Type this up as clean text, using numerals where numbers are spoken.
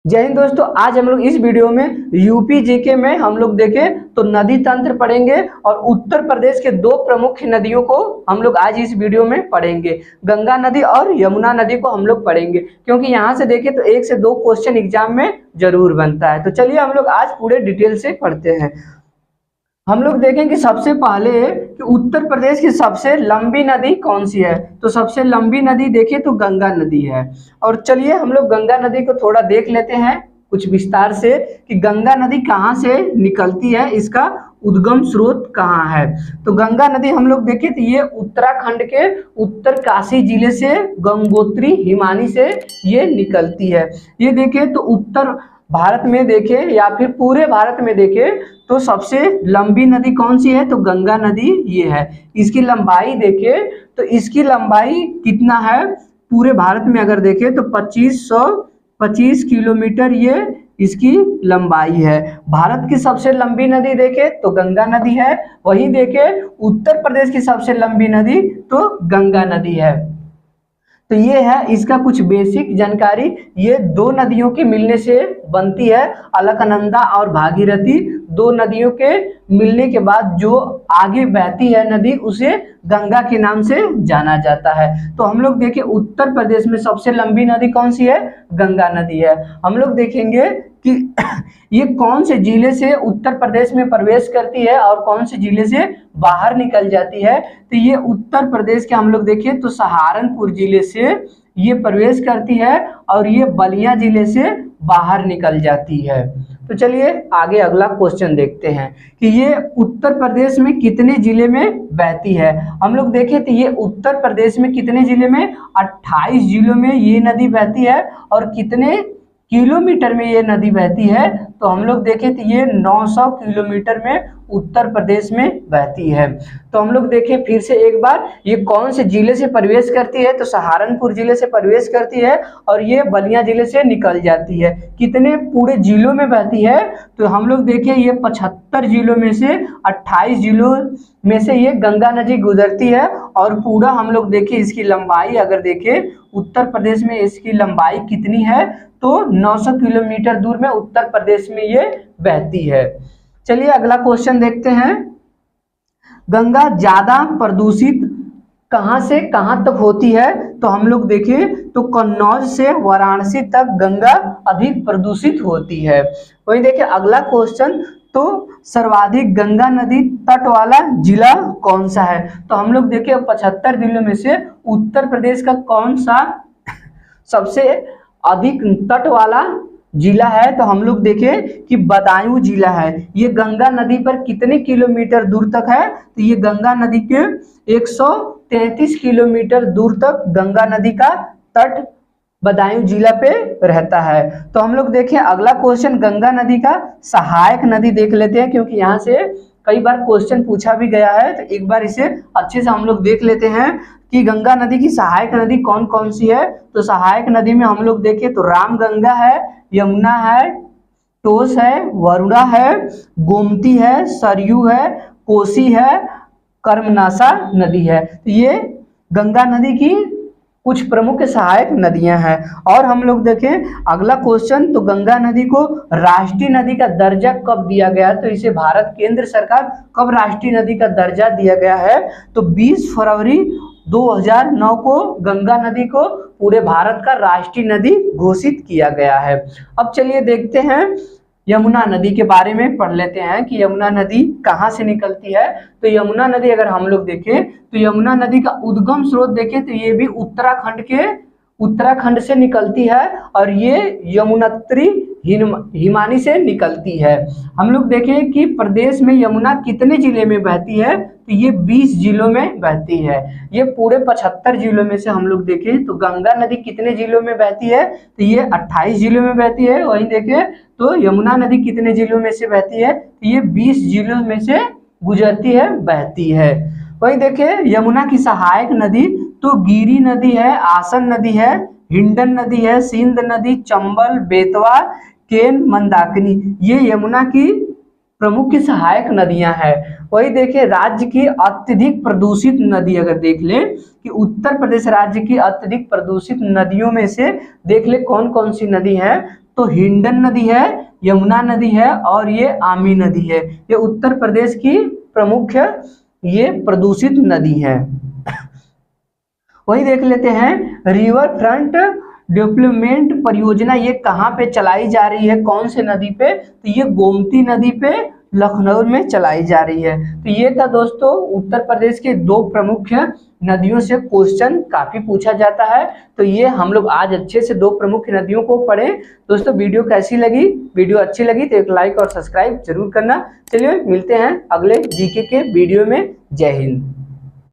जय हिंद दोस्तों। आज हम लोग इस वीडियो में यूपी जीके में हम लोग देखें तो नदी तंत्र पढ़ेंगे और उत्तर प्रदेश के दो प्रमुख नदियों को हम लोग आज इस वीडियो में पढ़ेंगे। गंगा नदी और यमुना नदी को हम लोग पढ़ेंगे क्योंकि यहाँ से देखें तो 1 से 2 क्वेश्चन एग्जाम में जरूर बनता है। तो चलिए हम लोग आज पूरे डिटेल से पढ़ते हैं। हम लोग देखें कि सबसे पहले कि उत्तर प्रदेश की सबसे लंबी नदी कौन सी है। तो सबसे लंबी नदी देखें तो गंगा नदी है। और चलिए हम लोग गंगा नदी को थोड़ा देख लेते हैं कुछ विस्तार से कि गंगा नदी कहाँ से निकलती है, इसका उद्गम स्रोत कहाँ है। तो गंगा नदी हम लोग देखें तो ये उत्तराखंड के उत्तरकाशी जिले से गंगोत्री हिमानी से ये निकलती है। ये देखें तो उत्तर भारत में देखें या फिर पूरे भारत में देखें तो सबसे लंबी नदी कौन सी है, तो गंगा नदी ये है। इसकी लंबाई देखें तो इसकी लंबाई कितना है, पूरे भारत में अगर देखें तो 2525 किलोमीटर ये इसकी लंबाई है। भारत की सबसे लंबी नदी देखें तो गंगा नदी है। वहीं देखें उत्तर प्रदेश की सबसे लंबी नदी तो गंगा नदी है। तो ये है इसका कुछ बेसिक जानकारी। ये दो नदियों के मिलने से बनती है, अलकनंदा और भागीरथी। दो नदियों के मिलने के बाद जो आगे बहती है नदी उसे गंगा के नाम से जाना जाता है। तो हम लोग देखें उत्तर प्रदेश में सबसे लंबी नदी कौन सी है, गंगा नदी है। हम लोग देखेंगे कि ये कौन से जिले से उत्तर प्रदेश में प्रवेश करती है और कौन से जिले से बाहर निकल जाती है। तो ये उत्तर प्रदेश के हम लोग देखें तो सहारनपुर जिले से ये प्रवेश करती है और ये बलिया जिले से बाहर निकल जाती है। तो चलिए आगे अगला क्वेश्चन देखते हैं कि ये उत्तर प्रदेश में कितने जिले में बहती है। हम लोग देखें तो ये उत्तर प्रदेश में कितने जिले में, 28 जिलों में ये नदी बहती है। और कितने किलोमीटर में ये नदी बहती है, तो हम लोग देखें तो ये 900 किलोमीटर में उत्तर प्रदेश में बहती है। तो हम लोग देखें फिर से एक बार, ये कौन से जिले से प्रवेश करती है, तो सहारनपुर जिले से प्रवेश करती है और ये बलिया जिले से निकल जाती है। कितने पूरे जिलों में बहती है, तो हम लोग देखें ये 75 जिलों में से 28 जिलों में से ये गंगा नदी गुजरती है। और पूरा हम लोग देखें इसकी लंबाई अगर देखें उत्तर प्रदेश में इसकी लंबाई कितनी है, तो 900 किलोमीटर दूर में उत्तर प्रदेश में ये बहती है। चलिए अगला क्वेश्चन देखते हैं। गंगा ज्यादा प्रदूषित कहां से कहां तक होती है, तो हम लोग देखें तो कन्नौज से वाराणसी तक गंगा अधिक प्रदूषित होती है। वहीं देखिए अगला क्वेश्चन, तो सर्वाधिक गंगा नदी तट वाला जिला कौन सा है। तो हम लोग देखें 75 जिलों में से उत्तर प्रदेश का कौन सा सबसे अधिक तट वाला जिला है, तो हम लोग देखें कि बदायूं जिला है। ये गंगा नदी पर कितने किलोमीटर दूर तक है, तो ये गंगा नदी के 133 किलोमीटर दूर तक गंगा नदी का तट बदायूं जिला पे रहता है। तो हम लोग देखें अगला क्वेश्चन, गंगा नदी का सहायक नदी देख लेते हैं क्योंकि यहाँ से कई बार क्वेश्चन पूछा भी गया है। तो एक बार इसे अच्छे से हम लोग देख लेते हैं कि गंगा नदी की सहायक नदी कौन कौन सी है। तो सहायक नदी में हम लोग देखें तो रामगंगा है, यमुना है, टोस है, वरुणा है, गोमती है, सरयू है, कोसी है, कर्मनाशा नदी है। तो ये गंगा नदी की कुछ प्रमुख सहायक नदियां हैं। और हम लोग देखें अगला क्वेश्चन, तो गंगा नदी को राष्ट्रीय नदी का दर्जा कब दिया गया, तो इसे भारत केंद्र सरकार कब राष्ट्रीय नदी का दर्जा दिया गया है, तो 20 फरवरी 2009 को गंगा नदी को पूरे भारत का राष्ट्रीय नदी घोषित किया गया है। अब चलिए देखते हैं यमुना नदी के बारे में पढ़ लेते हैं कि यमुना नदी कहाँ से निकलती है। तो यमुना नदी अगर हम लोग देखें तो यमुना नदी का उद्गम स्रोत देखें तो ये भी उत्तराखंड से निकलती है और ये यमुनोत्री हिमानी से निकलती है। हम लोग देखें कि प्रदेश में यमुना कितने जिले में बहती है, तो ये 20 जिलों में बहती है। ये पूरे 75 जिलों में से हम लोग देखें तो गंगा नदी कितने जिलों में बहती है, तो ये 28 जिलों में बहती है। वहीं देखें तो यमुना नदी कितने जिलों में से बहती है, तो ये 20 जिलों में से गुजरती है, बहती है। वहीं देखें यमुना की सहायक नदी तो गिरी नदी है, आसन नदी है, हिंडन नदी है, सिंध नदी, चंबल, बेतवा, केन, मंदाकिनी, ये यमुना की प्रमुख सहायक नदियां हैं। वही देखिए राज्य की अत्यधिक प्रदूषित नदी अगर देख ले कि उत्तर प्रदेश राज्य की अत्यधिक प्रदूषित नदियों में से देख ले कौन कौन सी नदी है, तो हिंडन नदी है, यमुना नदी है और ये आमी नदी है। ये उत्तर प्रदेश की प्रमुख ये प्रदूषित नदी है। वही देख लेते हैं, रिवर फ्रंट डेवलपमेंट परियोजना ये कहाँ पे चलाई जा रही है, कौन से नदी पे, तो ये गोमती नदी पे लखनऊ में चलाई जा रही है। तो ये था दोस्तों उत्तर प्रदेश के दो प्रमुख नदियों से क्वेश्चन काफी पूछा जाता है। तो ये हम लोग आज अच्छे से दो प्रमुख नदियों को पढ़े। दोस्तों वीडियो कैसी लगी, वीडियो अच्छी लगी तो एक लाइक और सब्सक्राइब जरूर करना। चलिए मिलते हैं अगले जीके के वीडियो में। जय हिंद।